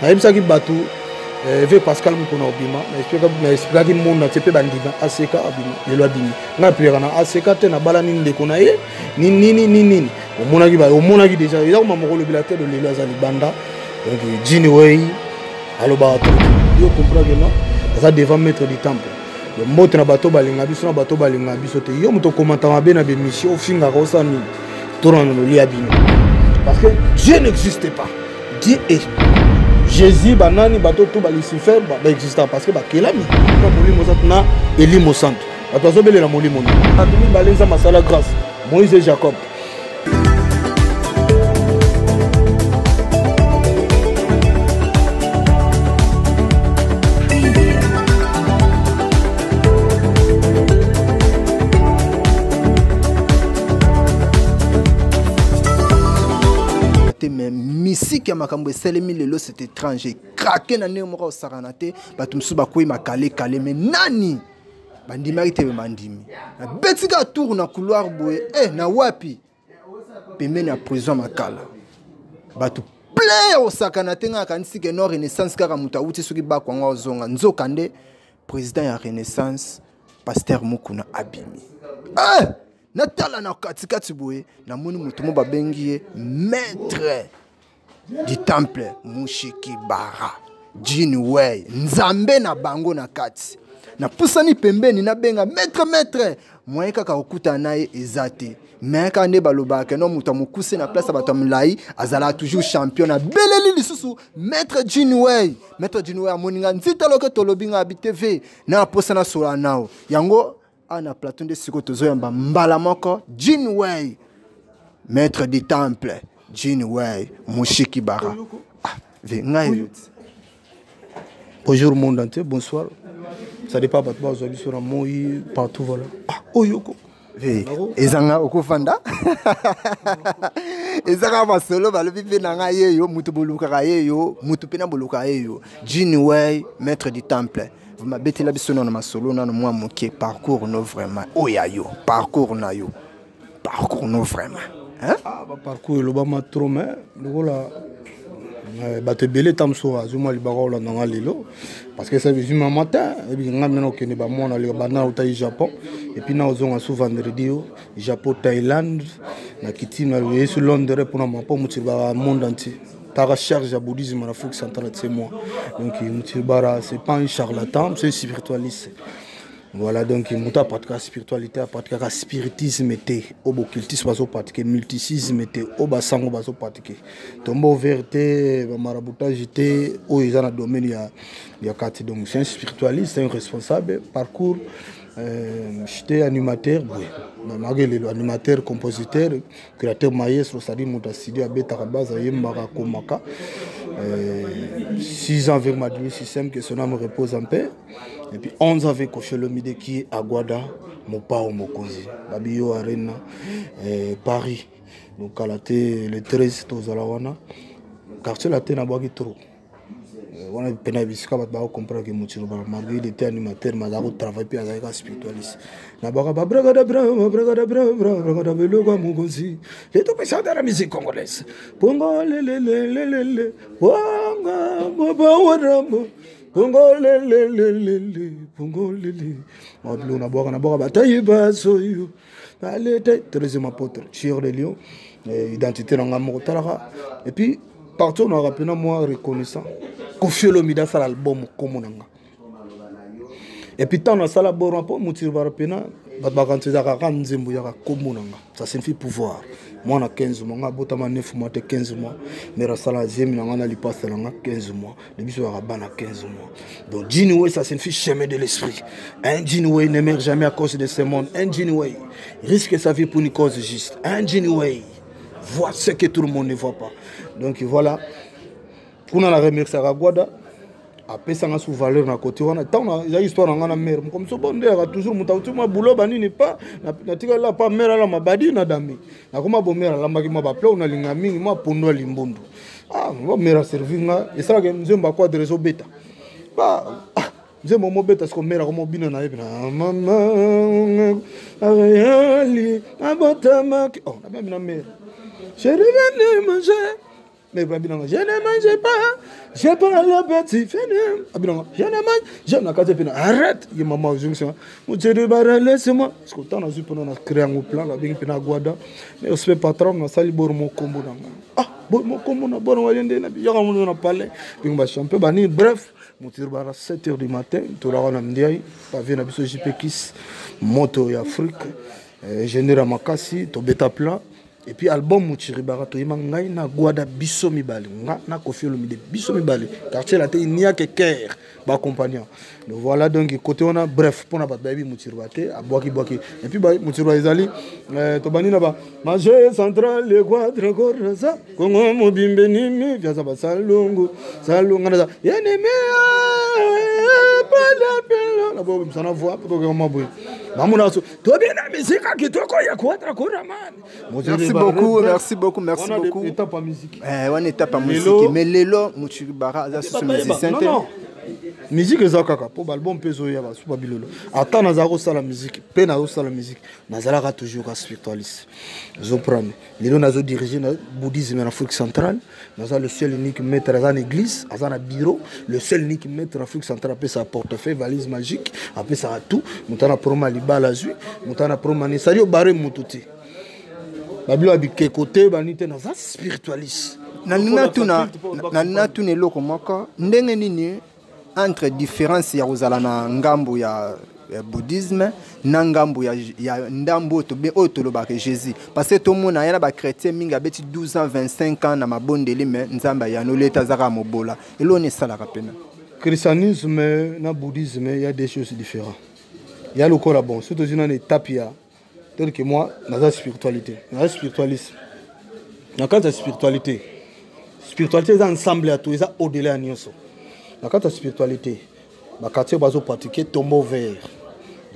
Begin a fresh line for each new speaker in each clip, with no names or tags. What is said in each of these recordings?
nayebisaki bato ve Pascal Mukona obima na expliquaki monde te pe bandima ACK abima lelo abimi nga priera na ACK te na bala nini ndeko na ye nini omonaki déjà eza ko mamokolo bilateur de lelo azali banda donc Jini Way aloba to yo comprendre que non ça devant maître du temple le mot na bato balinga biso na bato balinga biso te yo muto commenta mabe na be mission finga ko sa nini tourne no lia bino parce que Dieu n'existe pas. Dieu est Jésus banani bato to ba Lucifer ba exista parce que ba kelami ba molimo zatna elimo santo bato zo belela molimo na atumi balenza masala grâce Moïse et Jacob.
Mais musique ya makambo eselemi lelo c'est étranger craqué na ne moko saranate batumsu bakoi makale kale mais nani bandimaki te bandimi na betika tour na couloir boye na wapi pembeni ya prison makala batu player osakanate nga kanisi ke no renaissance kaka muta uti soki bakwanga ozonga nzokande président ya renaissance pasteur Mukuna abimi natala na katikati boye na moni mutu mo babengi maître du temple Mushiki Bara Jini Way nzambe na bango na kati na pusani pembeni na benga maître moyen kaka okuta naye ezate mais quand ne baloba ke no mutu mukuse na place bato mlai azala toujours champion na beleli lisusu maître Jini Way amoninga nzita loke tolobinga abitv na posa na sola nao yango ana plateau de sikotozo yamba mbala moko Jini Way maître du temple Jini Way Mushiki Bara
bonjour monde entier bonsoir ça dépend pas toi aujourd'hui sur moi partout voilà oyoko
ezanga okufanda ezanga masolo balobi pe na ngaye yo mutu boluka yeyo mutu pena boluka yeyo Jini Way maître du temple. Vous m'avez la biso na masolo na moi moké parcours no vraiment oyayo parcours na yo parcours no vraiment hein
parcours lo ba matro mais lola ba te belé tamso azuma libaro la na lelo parce que ça veut matin et puis nga mena okene ba mona le bana au Japon et puis na ozonga sou vendredi au Japon Thaïlande na kitina le sur Londres pour na mapo mutiba monde entier par charge à bouddhisme en Afrique centrale, c'est moi. Donc, c'est pas un charlatan, c'est un spiritualiste. Voilà, donc, il y a pas de spiritualité, pas de spiritisme, au occultisme, pas multicisme, au basang, pas tombeau vérité, maraboutage, au ils ont un domaine, il y a quatre. Donc, c'est un spiritualiste, c'est un responsable, parcours. J'étais animateur, animateur, compositeur, créateur maestro, c'est-à-dire mon studio à Betarabaz, à Yembara Komaka. 6 ans avec Madrid Système, que son âme repose en paix. Et puis 11 ans avec Koshelomide qui est à Guada, Mopao Mokozi, Babio Arena, Paris. Donc à la télé, le 13, Tozalawana, quartier la télé n'a pas trop. On a peine à comprendre que Moutiro malgré il était animateur, mais il a travaillé puis il a spiritualiste. Na baka bragada beloga mugozi. Les tout ça dans la musique congolaise. Pongo le wanga baba wadambo. Pongo le pongo le. Mablo na baka bataille basoyo. Allez, troisième apôtre, Chieur de Lion, identité dans Gamoro Talara. Et puis partout on a rappelé moi reconnaissant. Confier mida ça l'album comme on a. Et puis tant on a ça la bonne rapport moutier barapena bakanti za kan nzembo ya comme on a. Ça signifie pouvoir. Moi on a 15 mois, ngabota ma 9 mois, 15 mois, mais la sala zemi na ngana lipasse la 15 mois. Le biso ya bana 15 mois. Donc Jini Way ça signifie chemin de l'esprit. Un Jini Way ne meurt jamais à cause de ce monde. Un Jini Way risque sa vie pour une cause juste. Un Jini Way voit ce que tout le monde ne voit pas. Donc voilà. Kuna la remercier à Guada. Après ça, on a sous valeur na côté. On a tant il y a histoire dans la mer. Comme ça, bon, il y a toujours mon tautu ma boulot bani n'est pas. Na tika la pas mer la ma badi na dami. Na comme bon mer la ma qui m'a appelé on a lingami ma pondo limbondo. Ah, mon mer a servi nga. Et ça que nous avons quoi de réseau bêta. Bah, nous avons mon bêta ce qu'on mer comme bino na ebina. Maman, aréali, abatama. Oh, na même na mer. Je reviens manger. Mais je ne mange pas, je prends le petit fini. Je ne mange, je ne mange pas. Arrête, il y a maman, je me suis dit, laisse-moi. Parce que tant que nous avons créé un plan, la bien pena guada, mais on se fait patron, on s'allie pour mon combo. Ah, mon combo, on a bon, on a on a parlé. Puis on va champion, bref. Je suis à 7 h du matin, je suis à Ndiaye, je suis à JP moto et Afrique, général Makassi, Tobeta Plat. Et puis l'album Mouchiribara, tu imam ngai na guada biso mibale, na kofi olomide biso mibale. Quartier la il n'y a que cœur, ba compagnon. Donc voilà donc côté on a bref pour na ba baby Mouchiribate, à boaki. Et puis ba Mouchiribate ezali to bani na ba maje central le quadre gorza, kongo mobimbe nimi vya za salungu na za. Yeneme la bobo msana voix pour que on boy. Mamuna so to bien la musique qui to ko ya quadre koraman.
Merci beaucoup.
On a une étape en musique.
On étape en musique. Mais Lelo, Mouchiribara, c'est musicien.
Non. Musique est kaka. Pour l'album peso ya ba super bilolo. Attends nazaro ça la musique. Pe na ça la musique. Nazala toujours spiritualiste. Zo prendre. Lelo nazo diriger le bouddhisme en Afrique centrale. Naza le seul unique maître dans l'église, dans un bureau, le seul unique maître en Afrique centrale après sa portefeuille, valise magique, après ça tout. Moutana proma liba la zui, moutana proma ne sario bare mututi. Babilo abike côté banité na za spiritualiste.
Nanina tuna loko moko ndenge nini entre différence ya kozala na ngambo ya bouddhisme na ngambo ya ndambo to be otolobaka Jésus parce que tout monde na ba chrétien minga beti 12 ans 25 ans na mabondeli mais nzamba ya no leta zaka mobola elone sala kapena.
Christianisme na bouddhisme il y a des choses différentes. Il y a le corps bon surtout une étape ya tel que moi dans la spiritualité, dans la spiritualisme. Dans la spiritualité c'est ensemble à tout ça au-delà de nous. Dans la spiritualité ba quartier bazo pratiquer tombeau vert.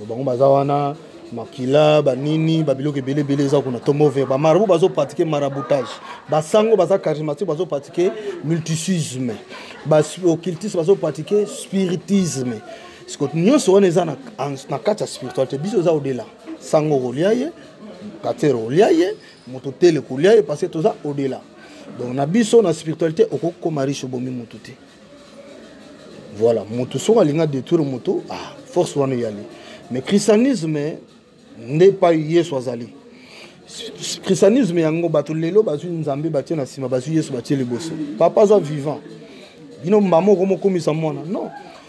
Bango bazawana makila banini babiloke belé za kuna tombeau vert. Ba marabout bazo pratiquer maraboutage. Ba sango baza charismatique bazo pratiquer multisisme. Ba occultisme bazo pratiquer spiritisme. Ce que nous sommes na kata spiritualité biso za au-delà. Sango roliaye, katero roliaye, mototele koliaye parce que tout ça au-delà. Donc na biso na spiritualité okoko maricho bomi mototé. Voilà, moto so alinga détruire moto, force wana yali. Mais christianisme n'est pas yesu azali. Christianisme yango bato lelo bazu nzambe batie na sima bazu yesu batie liboso. Papa za vivant. Bino mamo komo komisa mwana. Non.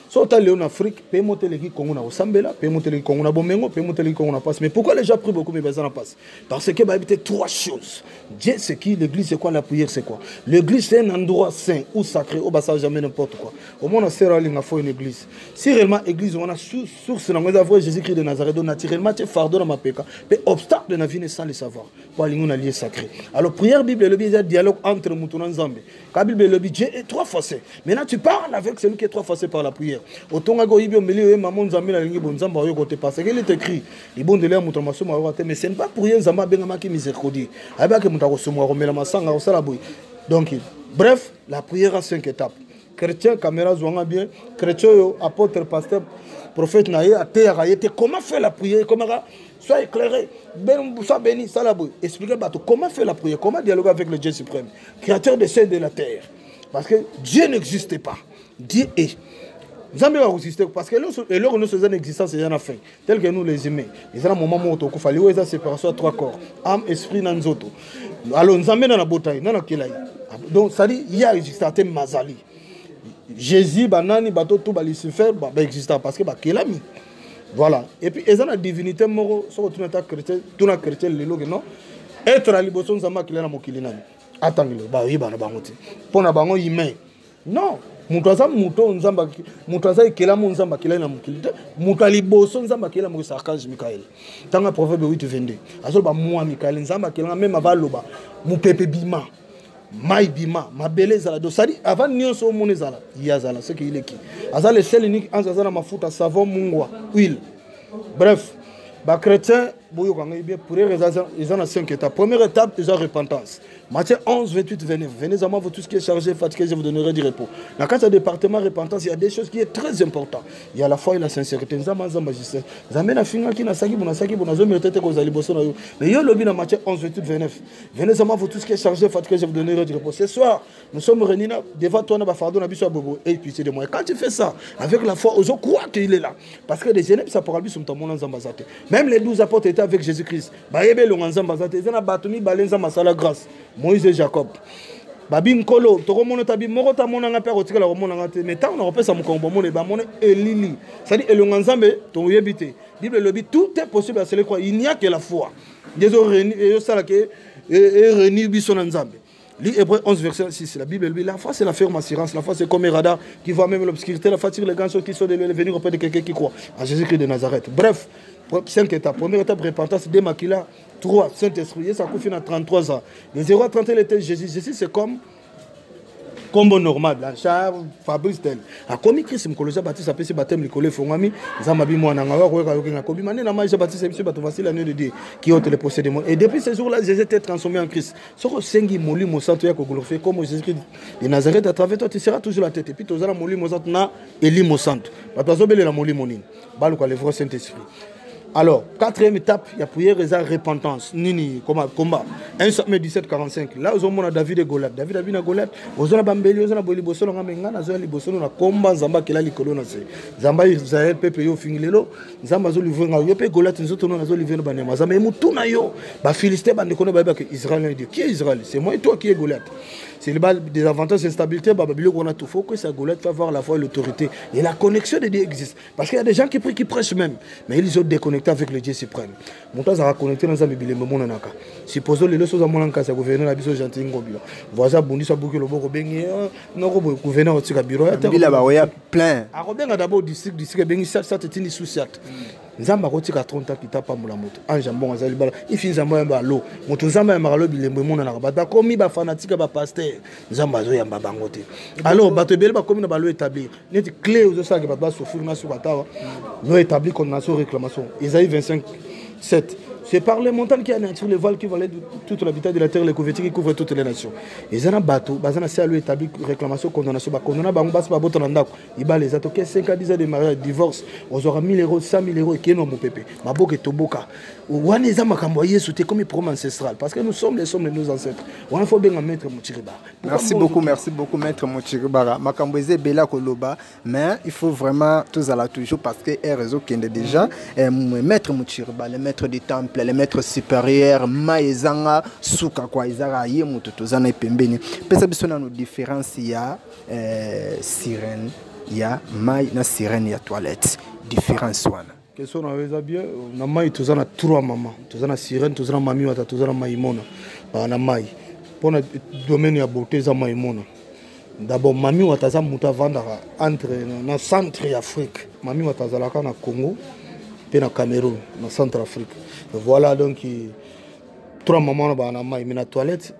So ta en Afrique, paye monter qui Congo na Osambela, paye monter qui Congo na Bomengo, paye monter qui Congo na passe. Mais pourquoi les gens prient beaucoup mais ça na passe? Parce que bah habiter trois choses. Dieu c'est qui, l'église c'est quoi, la prière c'est quoi? L'église c'est un endroit saint ou sacré où bah ça jamais n'importe quoi. Au moins on sert à l'ingafo une église. Si réellement église on a source dans les avoirs Jésus-Christ de Nazareth, donc naturellement tu fardeau dans ma péka. Mais obstacle de la vie sans le savoir. Pour aller on a lié sacré. Alors prière Bible le bien dialogue entre Moutouna Nzambe. La Bible le Dieu est trois facés. Maintenant tu parles avec celui qui est trois facés par la prière. Autant que il y a maman Nzambe la lingi bonzamba yo côté parce qu'il est écrit il bon de l'air mutomation mais c'est pas pour rien Nzamba benga ki miséricorde aba ke mutako somo romela masanga osala boy. Donc bref, la prière a 5 étapes. Chrétien caméra zwanga bien, chrétien apôtre pasteur prophète naïe a terre comment faire la prière, comment soit éclairé, ben soit béni ça la boy. Expliquez bateau comment faire la prière, comment dialoguer avec le Dieu suprême, créateur des cieux et de la terre. Parce que Dieu n'existe pas. Dieu est. Nous avons résister parce que l'heure nous faisons existence c'est une fin tel que nous les humains ils ont un moment où il fallait où ça séparation à trois corps âme esprit nanzoto alors nous amène dans la bataille dans laquelle donc ça dit il y a existé mazali Jésus banani bateau tout Lucifer bah existant parce que bah kelami voilà et puis ils ont la divinité moro sur tout notre chrétien tout notre chrétien les logs non être à liboson nzamba kilana mokilina attendre bah oui bah na bangote pour na bango humain non mutaza muto nzamba mutaza ikelamu nzamba kilana mukilite mutali boso nzamba kela mu archange Michael tanga proverbe 8:22 azo ba moi Michael nzamba kilana même avaloba mu pepe bima mai bima mabeleza la dosari avant nyonso monezala yazala ce qu'il est qui azala le seul unique anzala mafuta savon mungwa huile bref ba chrétien pour ils ont 5 étapes. Première étape, ils ont repentance. Matthieu 11, 28, 29. Venez à moi, vous tous qui êtes chargés, fatigués, je vous donnerai du repos. Dans le département repentance, il y a des choses qui sont très importantes. Il y a la foi et la sincérité. Nous avons magistère. Nous avons finga qui n'a saki, nous avons mérité que vous allez bosser. Mais il y a le lobby dans Matthieu 11, 28, 29. Venez à moi, vous tous qui êtes chargés, fatigués, je vous donnerai du repos. Ce soir, nous sommes réunis devant toi, nous avons fait un bobo. Et puis c'est de moi. Quand tu fais ça, avec la foi, aux autres croient qu'il est là. Parce que les génères, ça pourra lui sur ton monde en Zambazate. Même les 12 apôtres étaient avec Jésus-Christ. Baïebe le Zambazate. Ils ont battu Balenza Masala grâce. Moïse et Jacob. Babi Nkolo, to remonte tabi moko ta monanga père otika la remonanga te mais tant on repère ça mon combo mon ba mon elili. Ça dit elonganzambe to yebite. Bible le dit tout est possible à celui qui croit. Il n'y a que la foi. Désolé et ça là que et reni bison nzambe. Lis Hébreux 11 verset 6, la Bible dit la foi c'est la ferme assurance, la foi c'est comme un radar qui voit même l'obscurité, la foi tire les grands choses qui sont de venir auprès de quelqu'un qui croit en Jésus-Christ de Nazareth. Bref, 5 étapes. Première étape, repentance, démaquila. 3, Saint-Esprit, ça coûte à 33 ans. Les 0 à 30 ans, était Jésus. Jésus c'est comme combo normal, la charge, Fabrice tel. A commis Christ, Mkolosa Baptiste, appelé baptême, les collègues Fongami, Zamabi Moananga, Kobi Mané, Namaja Baptiste, M. Batouassi, l'année de Dieu, qui ont les possédés. Et depuis ces jours-là, Jésus était transformé en Christ. Soko Sengi Moli Mosanto Yakogolofé, comme Jésus-Christ de Nazareth, à travers toi, tu seras toujours la tête. Et puis, tu auras Moli Mosanto, na Eli Mosanto. Batouazobele la Moli Monine. Balouka, le vrai Saint-Esprit. Alors, 4e étape, il y a prière et repentance. Nini, combat. 1 Samuel 17, 45. Là, on a David et Goliath. David a vu Goliath. On a Bambeli, on a Boliboso, on a Mengana, on a Liboso, on a combat Zamba qui a l'icône. Zamba Israël, Pepe yo Fingilelo. Zamba zo livre nga yo pe Goliath nous autres on a zo livre banema. Zamba emu tuna yo. Ba Philistin bande kono ba que Israël est Dieu. Qui est Israël? C'est moi et toi qui est Goliath. C'est le bal des avantages d'instabilité, Babylone qu'on a tout. Faut que ça Goliath va voir la foi et l'autorité. Et la connexion de Dieu existe. Parce qu'il y a des gens qui prient, qui prêchent même. Mais ils sont déconnectés avec le Dieu suprême. Mon temps, ça va connecter dans un bébé, mon nanaka. Supposons les leçons à mon nanaka, ça gouverne la biso gentil ngobilo. Voisin bondi ça boucle le boko bengi, non ko gouverneur au tika bureau.
Il y a plein.
A Robin a d'abord district bengi ça te tini sous-sat. Nzamba kotika 30 ans kitapa mula moto anja mbonga zali bala ifi nzamba yamba lo moto nzamba ya maralo bilembo mona na bata komi ba fanatique ba pasteur nzamba zo yamba bango te alors bato bele ba komi na balo établir net clé aux ça que ba souffrir na sur batawa no établir condamnation réclamation Isaïe 25 7. C'est par les montagnes qui anéantirent les voiles qui valaient toute l'habitat de la terre, les couvertures qui couvrent toutes les nations. Et ils ont un bateau, ils ont un établi réclamation, condamnation, condamnation, ils ont les attaqués 5 à 10 ans de mariage, divorce, on aura 1000 euros, 100 000 euros, et qui est non mon pépé. Ma boque est toboka. Ou on est à comme une promesse ancestrale, parce que nous sommes les nos ancêtres. On a faut bien mettre Moutiriba.
Merci beaucoup, maître Moutiriba. Ma camboise Bella Koloba, mais il faut vraiment tous à la toujours parce que est réseau qui est déjà maître Moutiriba, le maître du temple. Les maîtres supérieurs, maïzanga, souka quoi, izara yemuto tozana pembeni. Pesa biso na no différence il y a sirène, il y a maï na sirène, il y a toilette. Différence wana.
Question na weza bien, na maï tozana 3 maman, tozana sirène, tozana mami wata tozana maïmona. Ba na maï. Pour le domaine ya beauté za maïmona. D'abord mami wata za muta vandara entre na centre Afrique. Mami wata za la na Congo. Et na Cameroun, dans Centrafrique. Voilà donc 3 mamans dans la maille, mais la toilette,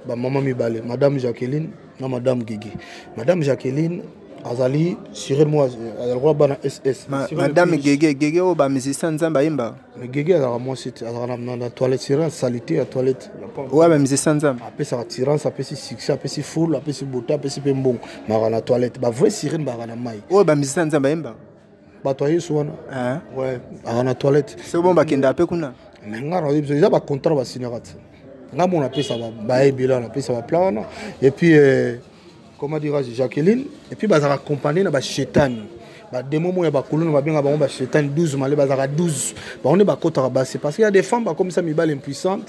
maman Mibale, Madame Jacqueline, Madame Guigui. Madame Jacqueline, Azali, sur moi, elle roi bana SS.
Madame Guigui, au bas musicien Zamba Imba.
Mais Guigui, alors moi c'est dans la toilette, c'est salité à toilette.
Ouais, mais musicien Zamba.
Après ça tirance, après c'est succès, après c'est full, après c'est beauté, après c'est bon. Mais dans la toilette, bah vrai sirène dans la maille.
Ouais, bah musicien Zamba Imba.
Batoyer souvent ouais à la toilette
c'est bon ba kenda pe kuna
mais ngara ils ba contrat ba signer ngamo on appelle ça ba ebila on appelle ça ba plan et puis comment dirais-je Jacqueline et puis ba za accompagner na ba chétane ba des moments ya ba kuluna ba benga ba chétane 12 malé ba za 12 ba on est ba kota ba c'est parce qu'il y a des femmes comme ça mi bal impuissante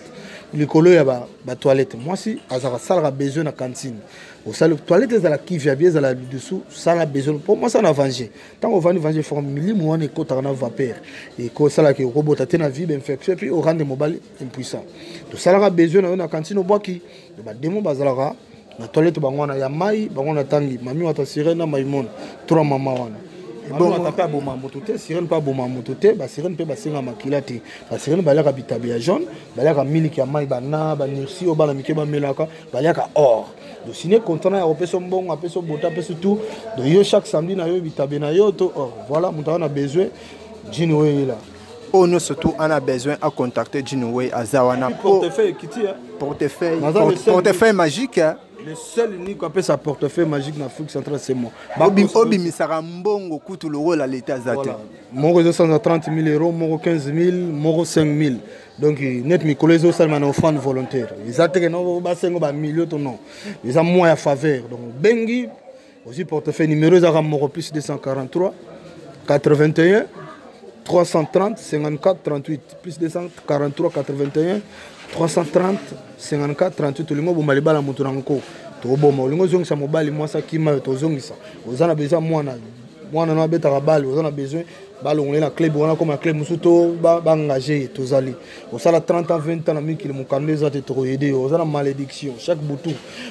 les colos ya ba toilette moi si azara sala besoin na cantine au salle toilette za la qui vient bien za la dessous ça a besoin pour moi ça na venger tant on va venger forme milimu on est kota na vapeur et ko sala ki robot ta na vie infection puis au rendre mobile impuissant tout ça a besoin na cantine au bois qui ba demo bazala na toilette bango na ya mai bango na tangi mami wata sirène na maimon 3 maman wana bon on pas bon mamototé sirène pas bon mamototé ba sirène pe ba singa makilati ba sirène ba la habitabi ya jaune ba la miliki ya mai bana ba nirsi o ba la mikeba melaka ba la ka or donc signer contrat ya opeso mbongo apeso bota apeso tout donc yo chaque samedi na yo bitabe na yo to or voilà mon on a besoin jini oyo là
on a surtout on a besoin à contacter Jinway Azawana
portefeuille qui tient
portefeuille magique hein.
Le seul unique qui appelle sa portefeuille magique dans l'Afrique centrale, c'est moi.
Obi misara mbongo kutu le rôle à l'état zate.
Mon réseau 130 000 euros, mon 15 000, mon 5 000. Donc, net mes collègues sont en offrande volontaire. Ils ont été en milieu de non. Ils ont moins à faveur. Donc, Bengi, aussi portefeuille numéro, ils ont plus 243, 81, 330, 54, 38. Plus 243, 81. 330 54 38 olingo bomba libala mutu nango to bomba olingo zongisa mobali mwasa kima to zongisa ozana besoin mwana na beta bali ozana besoin balongole na club wana comme club musuto ba engagé tozali osala 30 ans 20 ans na mikili mukande za te to aider ozana malédiction chaque butu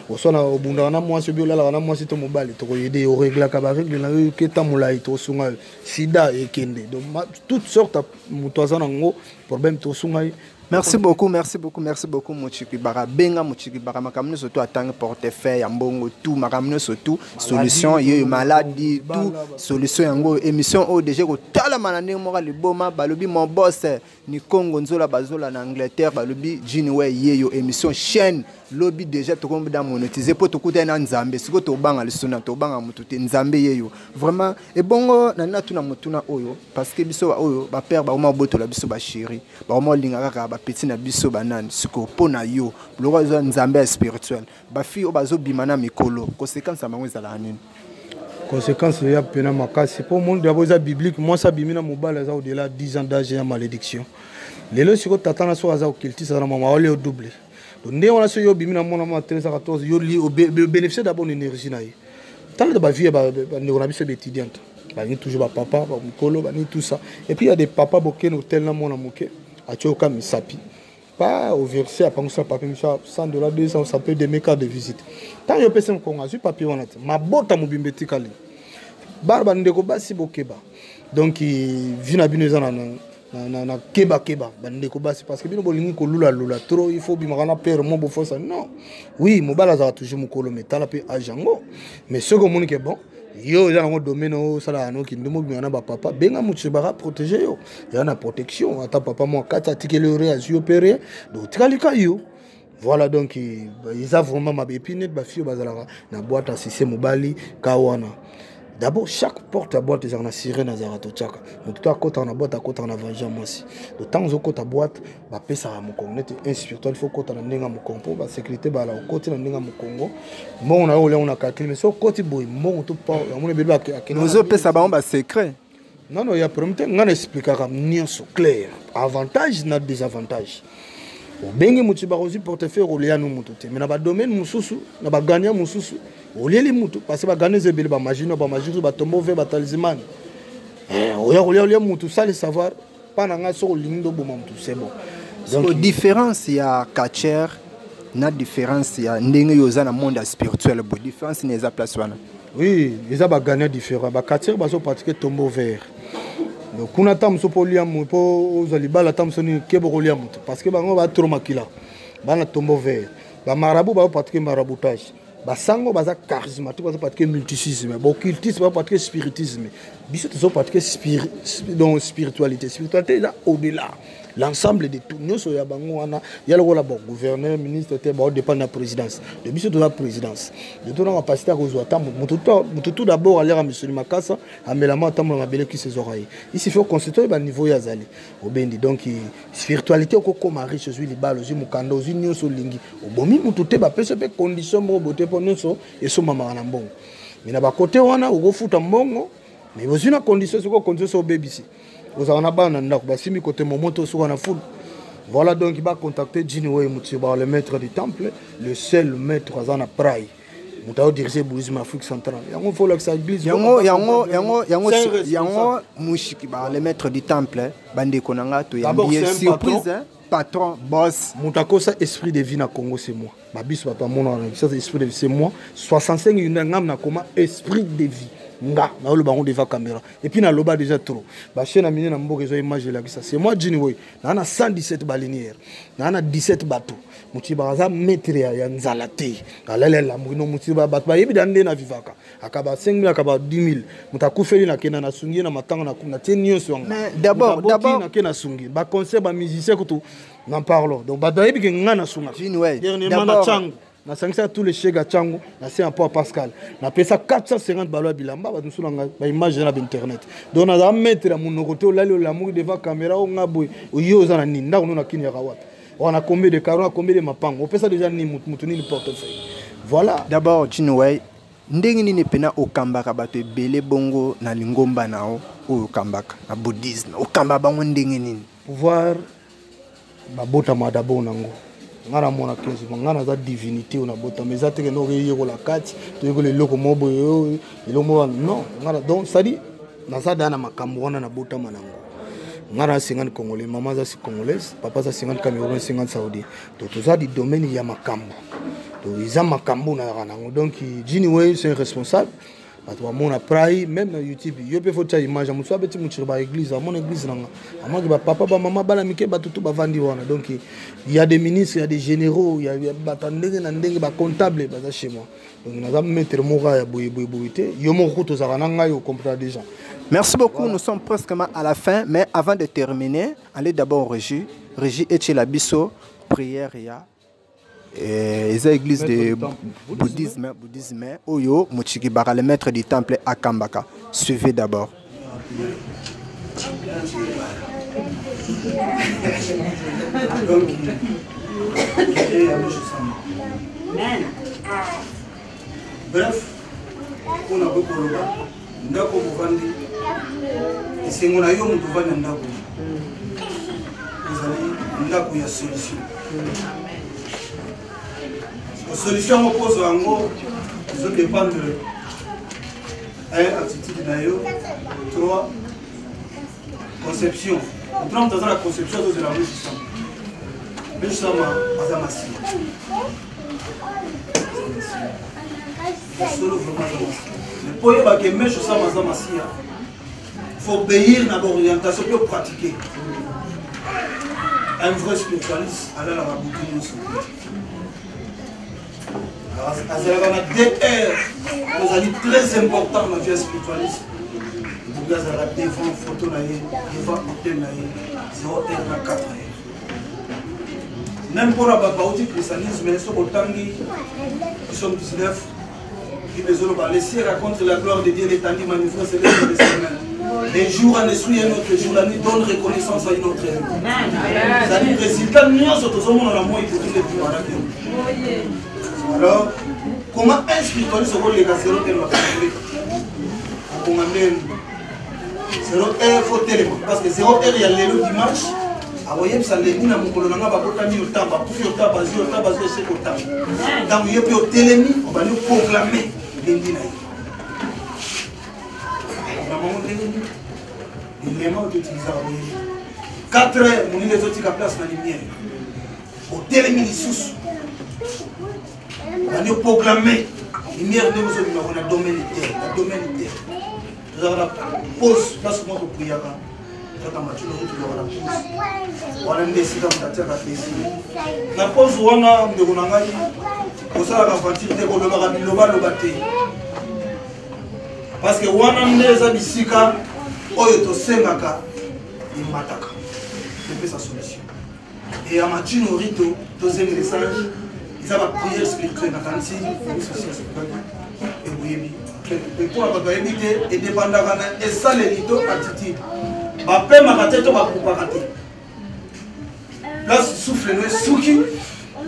osona obunda na mwasi bi olala na mwasi to mobali to aider o régler ka ba règle na keta mulai to sunga sida ekende donc toutes sortes mutu azana ngo problème to sunga.
Merci beaucoup, Mochiki Bara. Benga Mochiki Bara, makamne surtout attendre portefeuille, ambongo tout, makamne surtout solution, y maladie, tout, solution yango émission au déjà ko tala manane mo le boma balobi mon boss ni Congo nzola bazola na Angleterre balobi Jinway yeyo émission chaîne lobby déjà to kombe da monétiser pour to kuta na Nzambe siko to banga le sona to banga mututé Nzambe yeyo vraiment et bongo na tuna mutuna oyo parce que biso oyo ba père ba oma boto la biso ba chéri ba oma linga ka ba petit na biso banane siko pona yo loko zo Nzambe spirituel ba fi o bazo bimana mikolo conséquence bango ezala nini
conséquence ya pena makasi pour monde d'abord ça biblique moi ça bimina mobile ça au-delà 10 ans d'âge ya malédiction lelo siko tatana so aza okilti ça na mama wale au double donc on a ce yo bimina mona ma 13 14 yo li au bénéficier d'abord énergie na yi tant de ba vie ba on a biso étudiante ba ni toujours ba papa ba mukolo ba ni tout ça et puis il y a des papas boken hôtel na mona moke a choka misapi pas au verset à penser papier $100 200 ça peut des cas de visite tant yo pese mkonga su papier wana ma bota mobimbeti kali barba ndeko basi bokeba donc vina bino na keba bandeko basi parce que bino bolingi ko lula trop il faut bimaka père mo bo ça non oui mobala za toujours mukolo metala pe ajango mais ce que mon ke bon yo ya ngo domaine o sala no ki ndimo bimana ba papa benga mutu ba protéger yo ya na protection ata papa mo kata tikele re azu opérer donc tikalika yo voilà donc ils a vraiment ma bépine ba fio bazala na boîte à sisé mobali kawana. D'abord, chaque porte à boîte est en sirène à Zarato Tchaka. Donc, tout à côté, on a boîte à côté, on a vendu moi aussi. De temps en temps, boîte, bah, pèse à mon Congo. Un spirituel, il faut côté, on a n'enga mon Congo. La sécurité, bah, là, au côté, on a n'enga mon Congo. Moi, on a olé, on a calculé. Mais sur côté, boy, moi, on tout pas. On a bébé à
nous autres, pèse à bah, secret.
Non, il y a premier temps, on explique à nous clair. Avantage, n'a désavantage. Bengi mutu ba aussi portefeuille rolia no mutu te mais na ba domaine mususu na ba gagner mususu olieli mutu parce que ba gagner zebele ba magino ba magiru ba tombo ve ba talisman olia mutu ça le savoir pas na nga so lindo bo mutu c'est bon
donc différence ya catcher na différence ya ndenge yoza na monde spirituel bo différence ne za place wana
oui ils a ba gagner différent ba catcher ba so pratiquer tombo vert. Donc, on a tant de poliam pour les balles, tant de keboliam parce que on va trop makila, on tombeau vert, ba marabout va pratiquer maraboutage, ba sango ba charismatique va pratiquer multisisme, ba occultisme va pratiquer spiritisme, biso to pratiquer spiritualité là au-delà. L'ensemble de tout nous soya bango wana ya le rôle gouverneur ministre te ba dépend de la présidence de biso de la présidence de tout na capacité à kozwa tout d'abord aller à monsieur Makassa amelama tambo mabele qui ses oreilles ici faut constituer ba niveau ya zali obendi donc spiritualité ko koma riche sur les balles zu mukanda zu nyoso lingi obomi mutu te ba pese pe condition mo bote po nyoso eso mama na mbongo mina ba côté wana ugofuta mbongo mais vous une condition ce ko condition so bebisi. Vous avez un côté moto sur la foule. Voilà donc il va contacter Jinway Moutiba, le maître du temple, le seul maître à Zana Praille. Nous avons dirigé le bouddhisme Afrique centrale. Il faut que ça église.
Yango Mouchikiba, le maître du temple, Bande Konanga, tu es surprise, patron, boss.
Moutakosa, esprit de vie na Congo, c'est moi. Babis, papa, mon esprit de vie, c'est moi. 65 ans, na comment esprit de vie. nga na lo bango devant caméra et puis na loba déjà trop ba chaîne amine na mboka zo image la ça c'est moi Jini Way na 117 balinières na 17 bateaux muti baza maître ya nzala te alalela muno muti ba bato ba yebi dande na vivaka akaba 5000 akaba 10000 mutakufeli na kena na sungi na matanga na tenio swanga
mais d'abord
na kena sungi ba concert ba musicien ko n'en parlons donc bato yebi ke ngana sunga
Jini Way
dernièrement na chango na sangisa tous les chèques à chango na c'est un peu Pascal na pesa 450 balwa bilamba ba nous nga ba image na internet donc na mettre la monokote olali la mu devant caméra o ngabwe oyo za na ninda ko na kini ya kawat on a combien de carons combien de mapango on pesa déjà ni mutu ni portefeuille voilà
d'abord Jini Way ndenge nini pena okambaka bato ebele bongo na lingomba nao oyo okambaka na bouddhisme okamba bango ndenge nini
pouvoir babota madabo nango ngana mona 15 ngana za divinité on a bota mais ça te no yeko la kati to yeko le loko mobo yo mo non ngana donc ça dit na ça dana makambo wana na bota manango ngana 50 congolais maman za si congolaise papa za 50 camerounais 50 saoudien donc tout ça du domaine ya makambo donc ils ont makambo na ranango donc Jini Way c'est un responsable Parce mon après même dans YouTube, il peut faire une image. Je suis petit muchir ba église, mon église nanga. Ama ki ba papa ba maman ba la mike ba tutu ba vandi wana. Donc il y a des ministres, il y a des généraux, il y a ba tandenge na ndenge ba comptable ba chez moi. Donc nous allons mettre mora ya boyeboyeboyité. Yo mo kuto za nanga yo comprendre déjà.
Merci beaucoup, voilà. Nous sommes presque à la fin, mais avant de terminer, allez d'abord au régie. Régie et la biso prière ya. Les églises de bouddhisme, Oyo, Muchikibara, le maître du temple à Kambaka. Suivez d'abord.
Bref, on a beaucoup de gens. Ndako buvandi. Isengola yo mutu vanda ndako. Ezali ndako ya solution. La solution oppose en gros, ils dépendent de 1. Attitude d'ailleurs, 3. Conception. Nous sommes dans la conception de la rue système. Mais nous sommes à Zamassi. Le point est que nous sommes à Zamassi. Il faut obéir à l'orientation pour pratiquer. Un vrai spiritualiste, alors la boutique nous sommes. Alors, 2 heures, nous allons très important dans la vie spiritualiste. Vous avez devant photo, devant hôtel, 0 heure, 4 heures. Même pour le christianisme, nous sommes 19. Les cieux racontent la gloire de Dieu, l'étendue manifeste les jours en esprit et notre jour, la nuit donne reconnaissance à notre œuvre. C'est le résultat, nous sommes dans la moitié pour tous les plus. Alors, comment un spiritualiste se les gars 0 heure va faire 0 heure faut téléphone parce que 0 heure il y a le dimanche. Ah voyez ça les na mukolo nanga ba kotami au temps ba kufi au temps ba zio au temps ba zio c'est au temps. Donc il y a au télémi on va nous proclamer lundi na. Maman lundi. Il est mort d'utiliser 4 heures mon les autres qui place na lumière. Au télémi sous on a proclamé lumière de nous on a domaine de terre, la domaine de terre. Nous avons la pause parce que moi pour prier avant. On a décidé de la pause où on a de Gonangai, pour ça la voiture de Golobati. Parce que on a des abisika, Oyoto Semaka, et Mataka. C'est sa solution. Et à Matino Rito, deuxième message. Ils ont la prière spirituelle, et oui, et pour la éviter, et dépendant et ça les ritos attitude. Ma paix m'a raté, ma coupe m'a raté. Là, souffle, nous souki,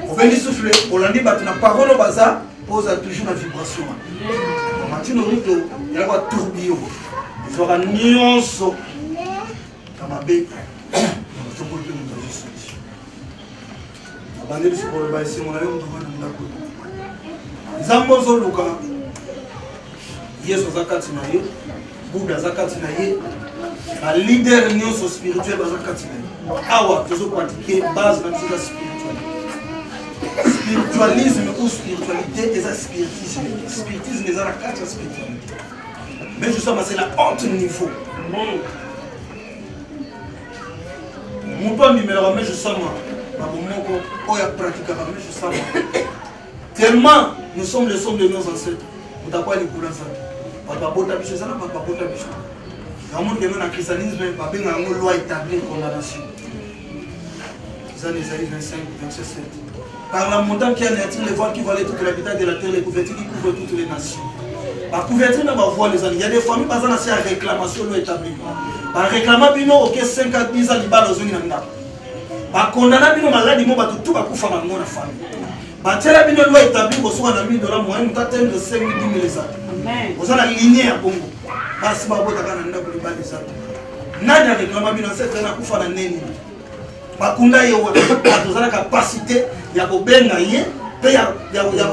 on vient de souffler, on l'a dit, la parole au bazar pose toujours la vibration. Maintenant, il y a un tourbillon, il y aura une nuance dans ma baie. Zambozo Luka, Yesu Zakati Naye, Bouddha Zakati Naye, un leader spirituel Zakati Naye. Awa, tu as pratiqué base dans la spiritualité. Spiritualisme ou spiritualité, et ça spiritisme. Spiritisme, c'est la 4 spiritualité. Mais justement, c'est la honte niveau. Mon père numéro, mais je sens moi. Tellement nous sommes les sommes de nos ancêtres. Nous n'avons pas les couleurs. Papa Bota Bichon, ça n'a pas Bota Bichon. Dans le monde qui est dans le christianisme, il y a une loi établie de condamnation. Les années 25, 27. Par la montagne qui anéantit les voiles qui voilent toute l'habitat de la terre, les couvertures qui couvrent toutes les nations. Par couverture, on va voir les années. Il y a des familles qui ont une réclamation loi établie. Par réclamation, il y a 5 à 10 ans de balles aux zones. Par condamnation, malade, il y a tout qui a famille. Par la loi établie, vous avez $1 moyen, vous avez 5 000 10 000 vous avez la lignée à Congo. Parce que vous avez la réclamation, vous avez la bakunda ye wa la capacité ya kobenga ye pe ya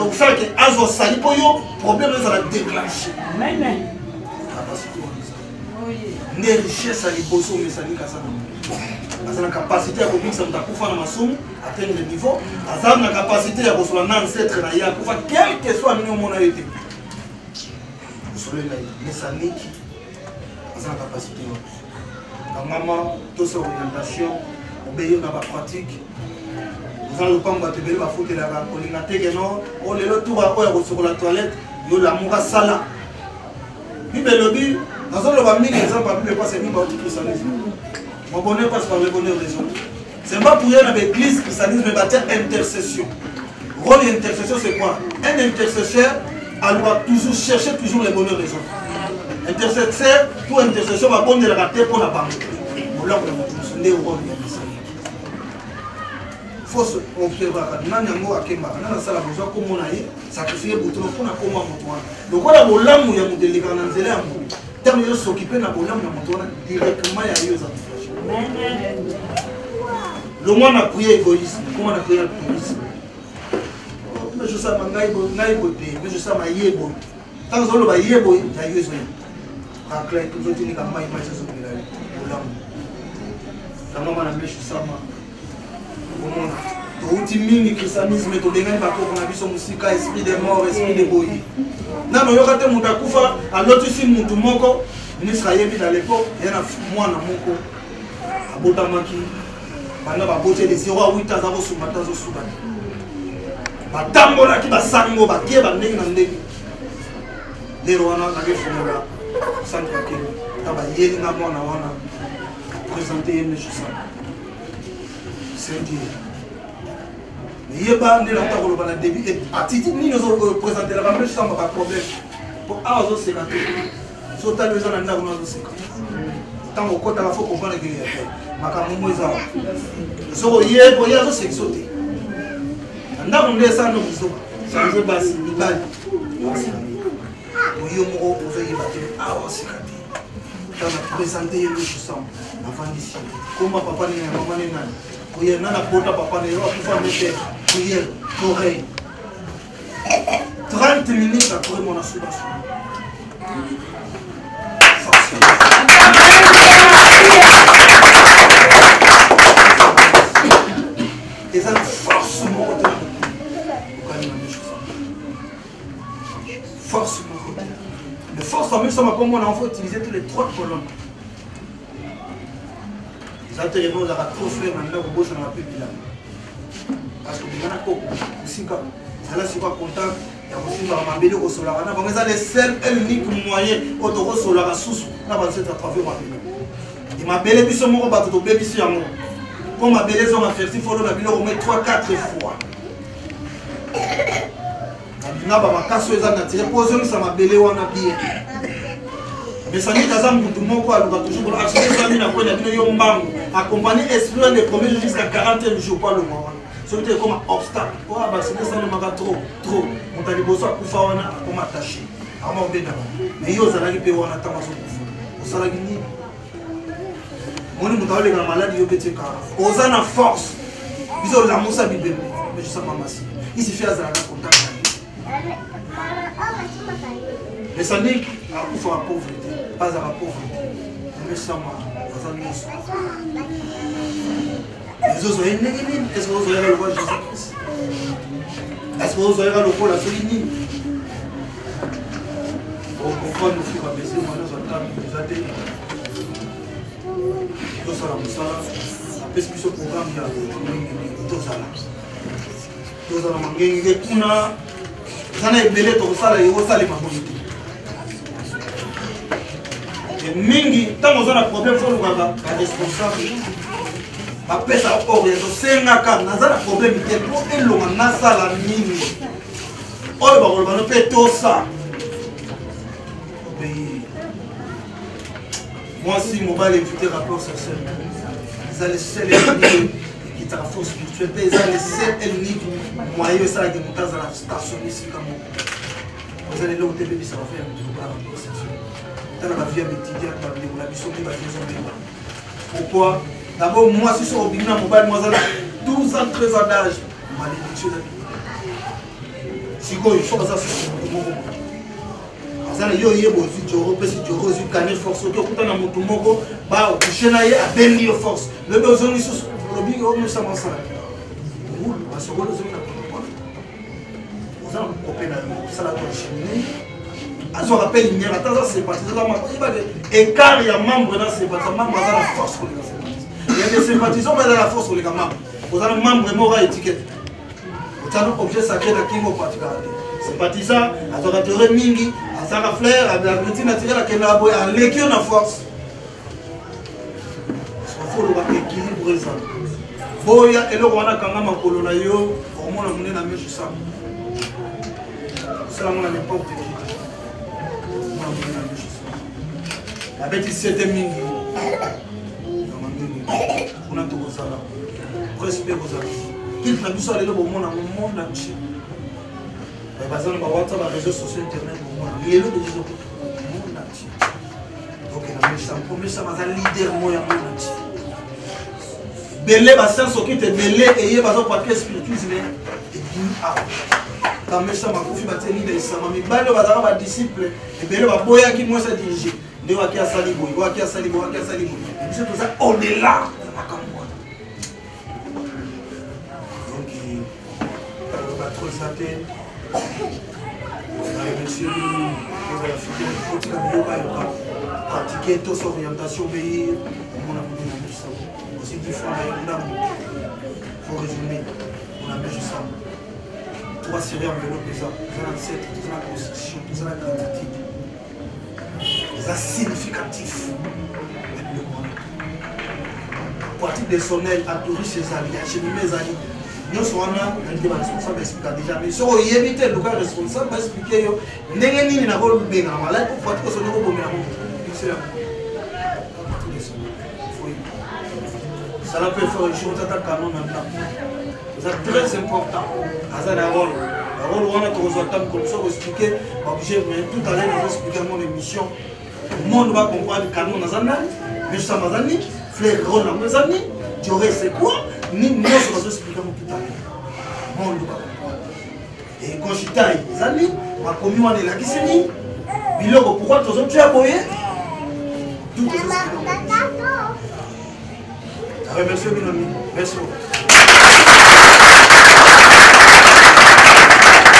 kusala ke azo sali po yo problème ça la déclencher amen ne richesse ali boso mesani kasana azana capacité ya komixa mutakufa na masumu atteindre le niveau azana capacité ya kosola na ancêtre na ya kufa quel que soit nini omona été solela mesani azana capacité yo maman tout sa orientation obéir dans la pratique. Vous allez pas me battre, vous foutre la collinate, non, on est le tour à quoi sur la toilette, yo l'amour à sala. Bible le dit, dans un lobby, exemple, Bible passe ni par tout christianisme. Mon bonheur passe par le bonheur des autres. C'est pas pour rien avec l'église christianisme, mais bâtir intercession. Rôle d'intercession, c'est quoi? Un intercesseur, elle doit toujours chercher toujours le bonheur des autres. Intercesseur, tout intercession va prendre la rater pour la banque. Pour l'homme de mon rôle. Faut se observer nanyango akemba na sala besoin comme on a eu sacrifier bouton pour na koma moto donc on a bolamu ya modelika na nzela yango terme yo s'occuper na bolamu na moto directement ya yo za le moins na prier égoïsme comment on a prié égoïsme mais je sais ma ngai boté mais je sais ma yebo tant que ba yebo ya yo zo ka clair tout autres ni kama image zo bila bolamu kama mana mesho sama outi mingi christianisme to denga ba ko na biso musika esprit de mort esprit de boyi nano yo kate muta kufa aloti si mutu moko ministre yebi dans l'époque yana mwana moko abota maki bana ba bote de 0 à 8 ans za sumata zo suba batambola ki basango bakie bandenge na ndenge lero wana na ke fonga centre ke taba yeli na mwana wana présenter une chose c'est dire mais yeba ne la parole ba na début et attitude ni nous présenter la même chose pas problème pour azo sekate so ta besoin na ndako na sekate tant au côté la faut comprendre que makambo moza so yebo yazo seksote ndako ndesa no biso sanzo basi libali oyo mo ozo yeba te azo sekate tant présenter une chose avant d'ici comment papa ni maman ni nani oui, on a la porte papa de l'eau, il faut mettre prière, l'oreille. 30 minutes après mon assurance. Et ça force mon côté. Force mon côté. Mais force en même temps, comme on a faut utiliser tous les 3 colonnes. Les gens ont trop fait maintenant au bout de la pépite. Parce que les gens sont contents. Il y a des solar. C'est le seul et unique moyen pour solar sous la base de travers ma belle. Il m'a belé puis son mot battu au bébé sur moi. Pour ma belle zone à faire, il faut le bilan au moins 3-4 fois. Na ba kaso eza na tire position ça m'a belé wana bien. Mais ça n'est pas un bout de mon quoi, nous va toujours pour acheter ça, nous avons un mbango, accompagner esprit des premiers jours jusqu'à 40e jour, pas le mois. C'était comme un obstacle. Oh, bah, c'est ça, nous avons trop. On t'a dit, bon, ça, pour faire, on a attaché. Mais yo, ça n'a pas on attend à son coup. Ça n'a pas dit. On est monté dans la maladie, yo, petit car. On a la force. Ils ont la moussa bibé. Mais je sais pas, massi. Il suffit à ça, contact. Mais ça n'est pas pour la pauvreté. Pas à la pauvreté. Mais ça m'a. Les autres, est-ce que vous avez le roi Jésus-Christ? Est-ce que vous avez le roi la solidité? On comprend nos filles à baisser. c'est moi dans un temps vous avez tout ça la musala après ce programme il y a tout ça la mangenge kuna sana ebele to sala yo sala mabonité et mingi tant on a problème faut le responsable après ça orientation senga ka nazala problème te pour elonga na sala mingi oyo ba ko ba pe to ça moi si mon bal invité rapport sur ça ils allaient seul qui ta force spirituelle ils allaient seul et unique moyen ça de monter à la station ici comme vous allez là où TV ça va faire tout par rapport ça dans la vie étudiante la mission de la maison pourquoi d'abord moi si sur obligé mon bal moi 12 ans 13 ans d'âge malédiction si quoi il faut ça c'est yo yebo si joro pesi joro si kanel force to kutana mutu moko ba kushena ye abendi yo force le besoin isu lobi o musa masala ou asoko lo zona ko on a opéra sala to chimie azo rappel ni ata ça c'est parti là il va écart ya membre dans c'est pas membre dans la force pour les sympathisants il y a des sympathisants mais dans la force pour les membres vous avez membre mora étiquette vous avez un objet sacré dans qui vous particulier sympathisant adorateur mingi asaka fleur ablagriti naturel akela boy a l'équipe na force faut le équilibre ça boya eloko wana kanga makolo na yo omona munene na meshu ça ça mona n'importe qui mona munene na meshu ça avec 17 mingi on a tout ça là respect aux amis qui na biso lelo bomona monde entier parce que nous avons des réseaux sociaux internet les lots de réseaux monde entier donc la ça va leader moi monde entier belé ba sens qui te belé et il va pas que spiritisme et ah quand mais ça m'a confié ba leader ça m'a mis ba ba disciple et belé ba boya qui moi ça diriger de wa qui a sali boy wa qui a sali boy et c'est tout ça on est là donc il va trop sater monsieur, vous avez pratiquer toute cette orientation, mais on a besoin de ça. Aussi, du fois, il faut résumer, on a besoin de ça. Trois séries enveloppées, ça, tout ça, la constitution, tout ça, la critique. Ça significatif. Pratique des sonnets, atourir ses alliés, acheminer mes alliés. Nous sommes responsables expliquer déjà, mais si on y évite le cas responsable, expliquer n'engagez n'a pas le bien en malade pour faire que ce soit au bon moment. Ça peut faire une chose à canon maintenant. C'est très important. Ça a un rôle. Le rôle on a tous les temps comme ça pour expliquer. Obligé, mais tout à l'heure nous expliquer mon émission. Le monde va comprendre le canon dans un an. Mais ça m'a dit, frère rôle dans mes amis. Tu aurais c'est quoi? Nous sommes expliquer mon tout à l'heure. Monde va comprendre. Et quand je suis taillé, les amis, ma commune est là qui s'est mis. Biloko, pourquoi tu as tué à boyer? Tout est expliqué. Merci beaucoup. Merci beaucoup.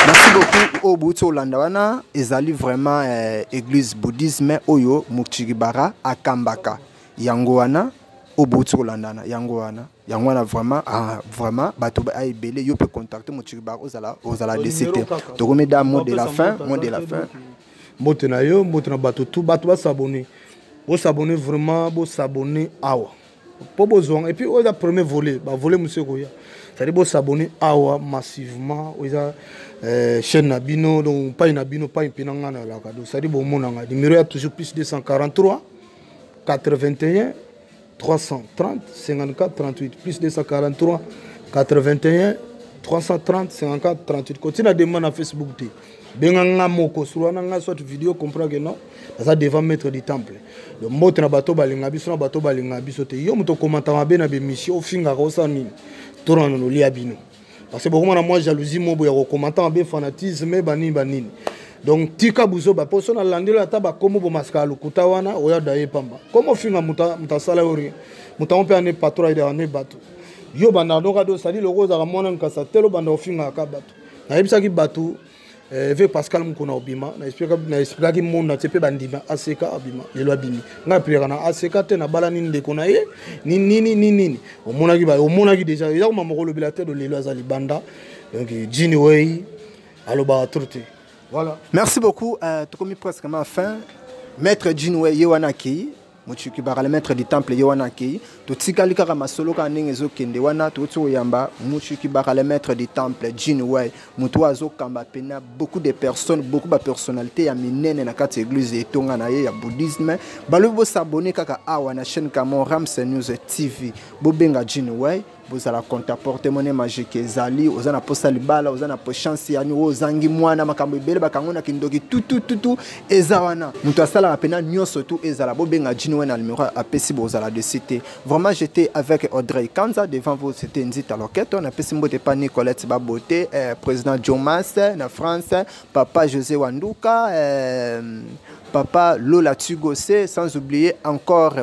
Merci beaucoup au Bouto Landawana. Ezali vraiment église bouddhisme Oyo Mukchigibara à Kambaka. Yangoana au Bouto Landana. Yangoana vraiment bato ba ebele yo peut contacter Mukchigibara aux décédés. Donc on met dans mot de la fin,
Motena yo, motena bato tout bato ba s'abonner. Vous s'abonner vraiment, vous s'abonner awa. Pas besoin. Et puis, on a le premier volet. Volet, monsieur Goya. C'est-à-dire que s'abonner awa massivement. On a chaîne Nabino, donc pas une Nabino, pas une Pinangana. C'est-à-dire que mon numéro est toujours plus 243 81 330 54 38. Plus 243 81 330 54 38. Continue à demander à Facebook. Benganga moko sur na soit vidéo comprend que non ça devant mettre du temple le mot na bato balinga biso na bato balinga biso te yo muto commentaire ba na be mission finga ko sa nini torana no liabino parce que beaucoup na moi jalousie mo boya ko commentaire ba fanatisme banini donc tika buzo ba poso na landelo ata ba komo bo maskalo kutawana oya daye pamba comment finga muta sala ori muta on peut ane patrouille de ane bato yo banda donc ado sali logo za mona nkasa telo banda ofinga ka bato na yebisa ki bato avec Pascal Mukona Obima, na expliqué que monde na tepe bandima ACK Obima, les lois bimi. Nga prière na ACK te na balani de konaye, ni. Au monaki déjà, il y a un moment où le bilateur de les lois Alibanda, donc Gini Way, aloba troté. Voilà.
Merci beaucoup. Tu commis presque à ma fin. Maître Jinwe Yewanaki, Muchuki Bara, le maître du temple Yewanaki, tu tikali kaka masolo ka nengezo kende wana tu yamba Muchuki Bara, le maître du temple Jinwe, mutuazo kamba pena beaucoup de personnes, beaucoup de personnalités ya minene na kati église et tonga na ye ya bouddhisme. Balobo s'abonner kaka awa na chaîne Kamon Ramsey News TV. Bobenga Jinwe. Vous allez compter porter monnaie magique ezali ozana posa libala ozana po chance yani ozangi mwana makambo ebele bakangona kindoki tout ezawana muto asala pena nyonso tout ezala bobenga Jinwe na numéro apesi bozala de cité. Vraiment j'étais avec Audrey Kanza devant vous, c'était Nzita Loketo na pesi mbote pa Nicolette Baboté, président Jomas na France, papa José Wanduka, papa Lola Tugose, sans oublier encore